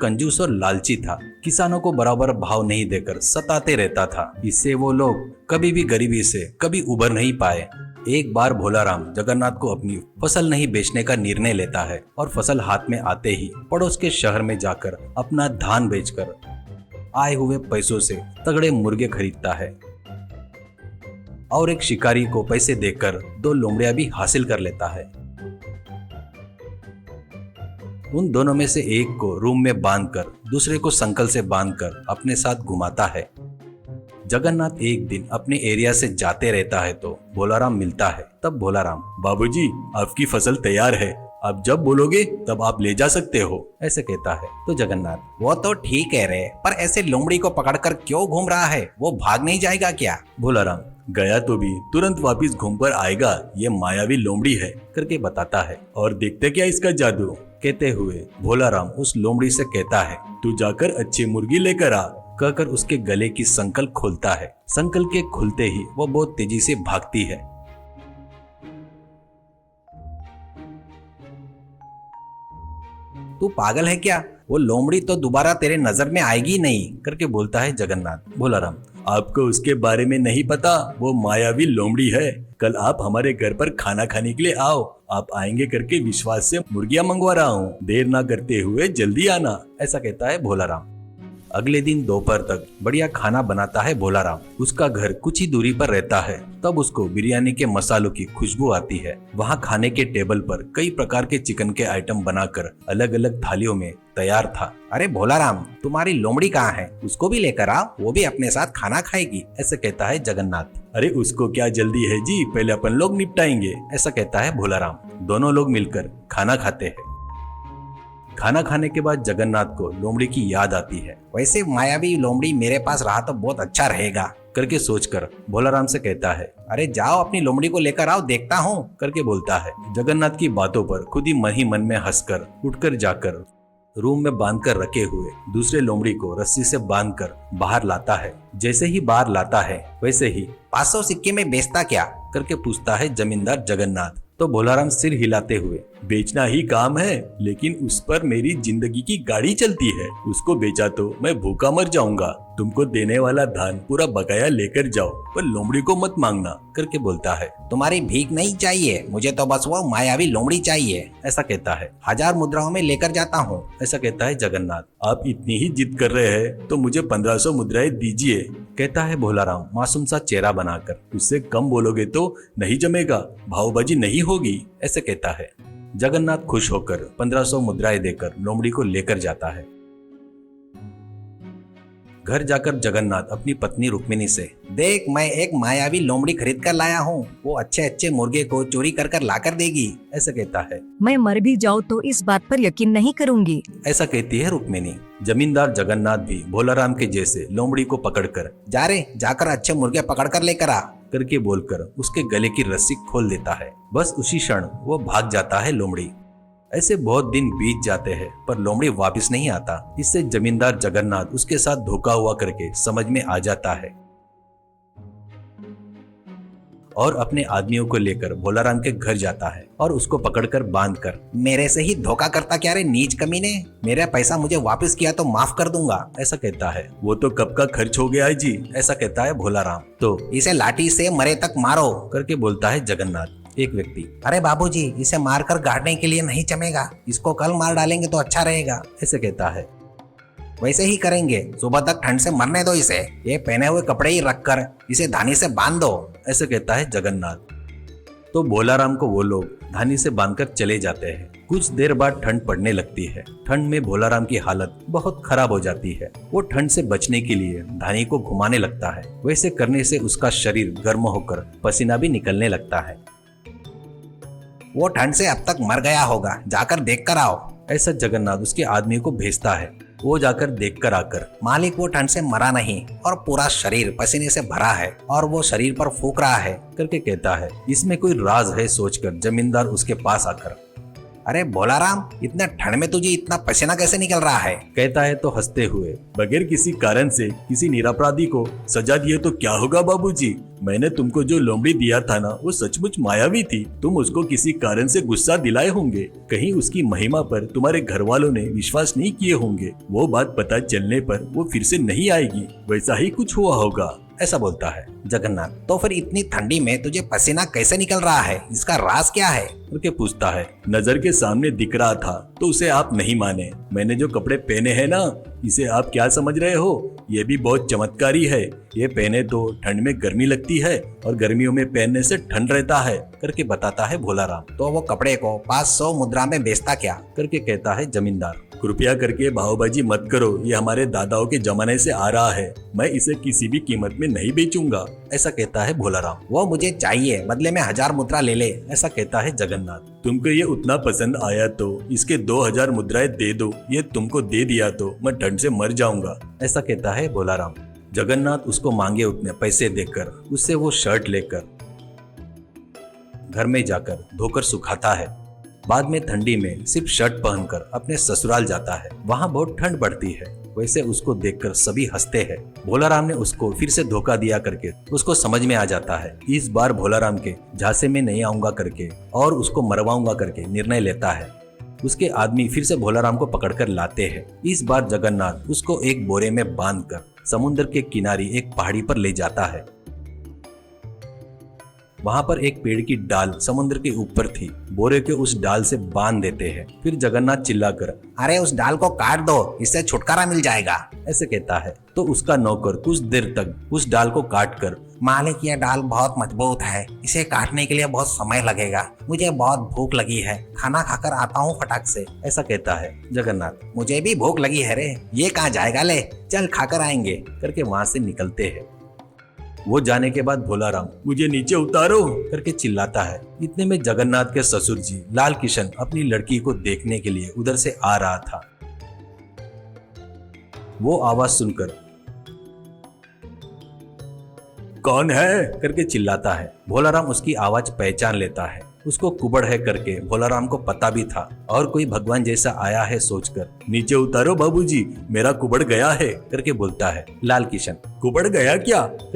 एक कंजूस और लालची था। किसानों को बराबर भाव नहीं देकर सताते रहता था। इससे वो लोग कभी भी गरीबी से कभी उबर नहीं पाए। एक बार भोलाराम जगन्नाथ को अपनी फसल नहीं बेचने का निर्णय लेता है और फसल हाथ में आते ही पड़ोस के शहर में जाकर अपना धान बेचकर आए हुए पैसों से तगड़े मुर्गे खरीदता है और एक शिकारी को पैसे देकर 2 लोमड़ियां भी हासिल कर लेता है। उन दोनों में से एक को रूम में बांधकर दूसरे को संकल से बांधकर अपने साथ घुमाता है। जगन्नाथ एक दिन अपने एरिया से जाते रहता है तो भोलाराम मिलता है। तब भोलाराम, बाबूजी आपकी फसल तैयार है, आप जब बोलोगे तब आप ले जा सकते हो, ऐसे कहता है। तो जगन्नाथ, वो तो ठीक है रे, पर ऐसे लोमड़ी को पकड़कर क्यों घूम रहा है? वो भाग नहीं जाएगा क्या? भोलाराम, गया तो भी तुरंत वापिस घूम कर आएगा, ये मायावी लोमड़ी है, करके बताता है। और देखते क्या इसका जादू, कहते हुए भोलाराम उस लोमड़ी से कहता है, तू जाकर अच्छी मुर्गी लेकर आ, कहकर उसके गले की संकल खोलता है। संकल के खुलते ही वो बहुत तेजी से भागती है। तू पागल है क्या? वो लोमड़ी तो दोबारा तेरे नजर में आएगी नहीं, करके बोलता है जगन्नाथ। भोलाराम, आपको उसके बारे में नहीं पता, वो मायावी लोमड़ी है। कल आप हमारे घर पर खाना खाने के लिए आओ, आप आएंगे करके विश्वास से मुर्गियां मंगवा रहा हूँ, देर ना करते हुए जल्दी आना, ऐसा कहता है भोलाराम। अगले दिन दोपहर तक बढ़िया खाना बनाता है भोलाराम। उसका घर कुछ ही दूरी पर रहता है। तब उसको बिरयानी के मसालों की खुशबू आती है। वहाँ खाने के टेबल पर कई प्रकार के चिकन के आइटम बनाकर अलग अलग थालियों में तैयार था। अरे भोलाराम, तुम्हारी लोमड़ी कहाँ है? उसको भी लेकर आओ, वो भी अपने साथ खाना खाएगी, ऐसे कहता है जगन्नाथ। अरे उसको क्या जल्दी है जी, पहले अपन लोग निपटाएंगे, ऐसा कहता है भोलाराम। दोनों लोग मिलकर खाना खाते हैं। खाना खाने के बाद जगन्नाथ को लोमड़ी की याद आती है। वैसे मायावी लोमड़ी मेरे पास रहा तो बहुत अच्छा रहेगा, करके सोचकर भोलाराम से कहता है, अरे जाओ अपनी लोमड़ी को लेकर आओ, देखता हूँ, करके बोलता है। जगन्नाथ की बातों पर खुद ही मन में हंसकर उठकर जाकर रूम में बांधकर रखे हुए दूसरे लोमड़ी को रस्सी से बांधकर बाहर लाता है। जैसे ही बाहर लाता है वैसे ही 500 सिक्के में बेचता क्या, करके पूछता है जमींदार जगन्नाथ। तो भोलाराम सिर हिलाते हुए, बेचना ही काम है, लेकिन उस पर मेरी जिंदगी की गाड़ी चलती है, उसको बेचा तो मैं भूखा मर जाऊंगा। तुमको देने वाला धान पूरा बकाया लेकर जाओ, पर लोमड़ी को मत मांगना, करके बोलता है। तुम्हारी भीख नहीं चाहिए, मुझे तो बस वो मायावी लोमड़ी चाहिए, ऐसा कहता है। 1000 मुद्राओं में लेकर जाता हूँ, ऐसा कहता है जगन्नाथ। आप इतनी ही जिद कर रहे हैं तो मुझे 1500 मुद्राएं दीजिए, कहता है भोलाराम मासूम सा चेहरा बनाकर। उससे कम बोलोगे तो नहीं जमेगा, भावबाजी नहीं होगी, ऐसे कहता है। जगन्नाथ खुश होकर 1500 मुद्राएं देकर लोमड़ी को लेकर जाता है। घर जाकर जगन्नाथ अपनी पत्नी रुक्मिणी से, देख मैं एक मायावी लोमड़ी खरीद कर लाया हूँ, वो अच्छे अच्छे मुर्गे को चोरी कर कर लाकर देगी, ऐसा कहता है। मैं मर भी जाऊँ तो इस बात पर यकीन नहीं करूँगी, ऐसा कहती है रुक्मिणी। जमींदार जगन्नाथ भी भोलाराम के जैसे लोमड़ी को पकड़कर, जा रे, जाकर अच्छे मुर्गे पकड़ कर लेकर आ, करके बोलकर उसके गले की रस्सी खोल देता है। बस उसी क्षण वो भाग जाता है लोमड़ी। ऐसे बहुत दिन बीत जाते हैं पर लोमड़ी वापस नहीं आता। इससे जमींदार जगन्नाथ उसके साथ धोखा हुआ करके समझ में आ जाता है और अपने आदमियों को लेकर भोलाराम के घर जाता है और उसको पकड़कर बांधकर, मेरे से ही धोखा करता क्या रे नीच कमीने, मेरा पैसा मुझे वापस किया तो माफ कर दूंगा, ऐसा कहता है। वो तो कब का खर्च हो गया है जी, ऐसा कहता है भोलाराम। तो इसे लाठी से मरे तक मारो, करके बोलता है जगन्नाथ। एक व्यक्ति, अरे बाबूजी इसे मारकर गाड़ने के लिए नहीं जमेगा, इसको कल मार डालेंगे तो अच्छा रहेगा, ऐसे कहता है। वैसे ही करेंगे, सुबह तक ठंड से मरने दो इसे, ये पहने हुए कपड़े ही रखकर इसे धानी से बांध दो, ऐसे कहता है जगन्नाथ। तो भोलाराम को वो लोग धानी से बांधकर चले जाते हैं। कुछ देर बाद ठंड पड़ने लगती है। ठंड में भोलाराम की हालत बहुत खराब हो जाती है। वो ठंड से बचने के लिए धानी को घुमाने लगता है। वैसे करने से उसका शरीर गर्म होकर पसीना भी निकलने लगता है। वो ठंड से अब तक मर गया होगा, जाकर देख कर आओ, ऐसा जगन्नाथ उसके आदमी को भेजता है। वो जाकर देखकर आकर, मालिक वो ठंड से मरा नहीं और पूरा शरीर पसीने से भरा है और वो शरीर पर फूंक रहा है, करके कहता है। इसमें कोई राज है सोचकर जमींदार उसके पास आकर, अरे भोलाराम इतने ठंड में तुझे इतना पसीना कैसे निकल रहा है, कहता है तो हंसते हुए, बगैर किसी कारण से किसी निरपराधी को सजा दिए तो क्या होगा बाबूजी, मैंने तुमको जो लोमड़ी दिया था ना, वो सचमुच मायावी थी। तुम उसको किसी कारण से गुस्सा दिलाए होंगे। कहीं उसकी महिमा पर तुम्हारे घर वालों ने विश्वास नहीं किए होंगे। वो बात पता चलने पर वो फिर से नहीं आएगी। वैसा ही कुछ हुआ होगा, ऐसा बोलता है जगन्नाथ। तो फिर इतनी ठंडी में तुझे पसीना कैसे निकल रहा है, इसका राज क्या है? करके पूछता है। नजर के सामने दिख रहा था तो उसे आप नहीं माने। मैंने जो कपड़े पहने हैं ना, इसे आप क्या समझ रहे हो? ये भी बहुत चमत्कारी है। ये पहने तो ठंड में गर्मी लगती है और गर्मियों में पहनने से ठंड रहता है, करके बताता है भोलाराम। तो वो कपड़े को 500 मुद्रा में बेचता क्या? करके कहता है जमींदार। कृपया करके भावबाजी मत करो, ये हमारे दादाओं के जमाने से आ रहा है। मैं इसे किसी भी कीमत में नहीं बेचूंगा, ऐसा कहता है भोलाराम। वो मुझे चाहिए, बदले में 1000 मुद्रा ले ले, ऐसा कहता है जगन्नाथ। तुमको ये उतना पसंद आया तो इसके 2000 मुद्राएं दे दो। ये तुमको दे दिया तो मैं ठंड से मर जाऊंगा, ऐसा कहता है भोलाराम। जगन्नाथ उसको मांगे उतने पैसे देकर उससे वो शर्ट लेकर घर में जाकर धोकर सुखाता है। बाद में ठंडी में सिर्फ शर्ट पहनकर अपने ससुराल जाता है। वहाँ बहुत ठंड पड़ती है। वैसे उसको देखकर सभी हंसते हैं। भोलाराम ने उसको फिर से धोखा दिया करके उसको समझ में आ जाता है। इस बार भोलाराम के झांसे में नहीं आऊंगा करके और उसको मरवाऊंगा करके निर्णय लेता है। उसके आदमी फिर से भोलाराम को पकड़कर लाते हैं। इस बार जगन्नाथ उसको एक बोरे में बांधकर समुद्र के किनारे एक पहाड़ी पर ले जाता है। वहाँ पर एक पेड़ की डाल समुद्र के ऊपर थी। बोरे के उस डाल से बांध देते हैं। फिर जगन्नाथ चिल्लाकर, अरे उस डाल को काट दो, इससे छुटकारा मिल जाएगा, ऐसे कहता है। तो उसका नौकर कुछ देर तक उस डाल को काटकर, मालिक ये डाल बहुत मजबूत है, इसे काटने के लिए बहुत समय लगेगा, मुझे बहुत भूख लगी है, खाना खाकर आता हूँ फटाक से, ऐसा कहता है जगन्नाथ। मुझे भी भूख लगी है रे, ये कहाँ जाएगा, ले चल खाकर आएंगे, करके वहाँ से निकलते हैं। वो जाने के बाद भोलाराम, मुझे नीचे उतारो करके चिल्लाता है। इतने में जगन्नाथ के ससुर जी लाल किशन अपनी लड़की को देखने के लिए उधर से आ रहा था। वो आवाज सुनकर कौन है करके चिल्लाता है। भोलाराम उसकी आवाज पहचान लेता है। उसको कुबड़ है करके भोलाराम को पता भी था और कोई भगवान जैसा आया है सोचकर, नीचे उतारो बाबूजी, मेरा कुबड़ गया है करके बोलता है। लाल किशन, कुबड़ गया क्या?